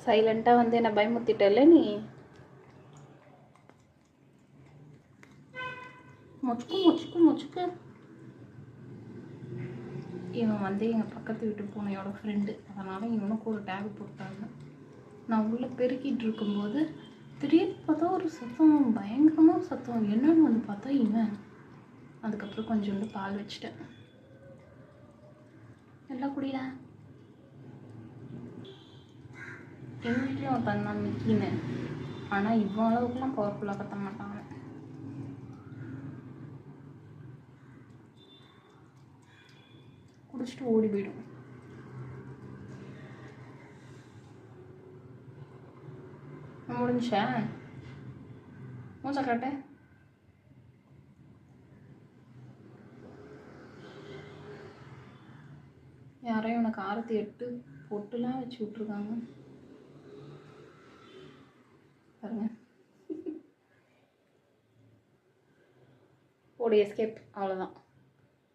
சைலண்ட்டாக வந்து என்னை பயமுறுத்திட்டல நீ. மொச்சுக்கு மொச்சுக்கு மொச்சுக்கு. இவன் வந்து எங்கள் பக்கத்து வீட்டு பூனையோட ஃப்ரெண்டு, அதனால் இவனுக்கு ஒரு டேக் போட்டாங்க. நான் உள்ளே பெருக்கிட்டு இருக்கும்போது திடீர்னு பார்த்தா ஒரு சத்தம், பயங்கரமாக சத்தம். என்னன்னு வந்து பார்த்தா இவன். அதுக்கப்புறம் கொஞ்சோண்டு பால் வச்சுட்டேன். நல்லா குடிடா. எங்கள் வீட்லேயும் அவன் தந்தான் மிக்கின்னு, ஆனால் இவ்வளோ அளவுக்குலாம் பவர்ஃபுல்லாக கத்த மாட்டாங்க. குடிச்சிட்டு ஓடி போயிடும். முடிஞ்சா மூச்சை காட்ட. யாரையும் உனக்கு ஆரத்தி 8 பொட்டுலாம் வச்சு விட்ருக்காங்க பாருங்க. ஓடி எஸ்கேப், அவ்வளோதான்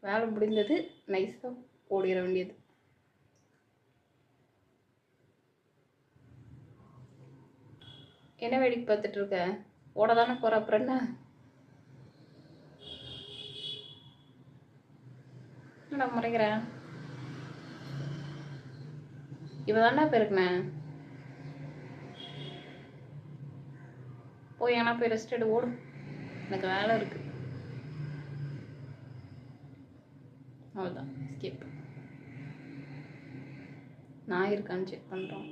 வேலை முடிந்தது. நைஸாக ஓடிட வேண்டியது. என்ன வேடிக்கை பார்த்துட்டு இருக்க? ஓட தானே போகிற, அப்புறம் என்ன? என்னடா முறைக்கிறேன்? இவ தாண்டா பெருக்குனேன். போய் ஏன்னா போய் ரெஸ்ட் எடு, ஓடும். எனக்கு வேலை இருக்குது. அவ்வளோதான், எஸ்கேப். நான் இருக்கான்னு செக் பண்ணுறோம்.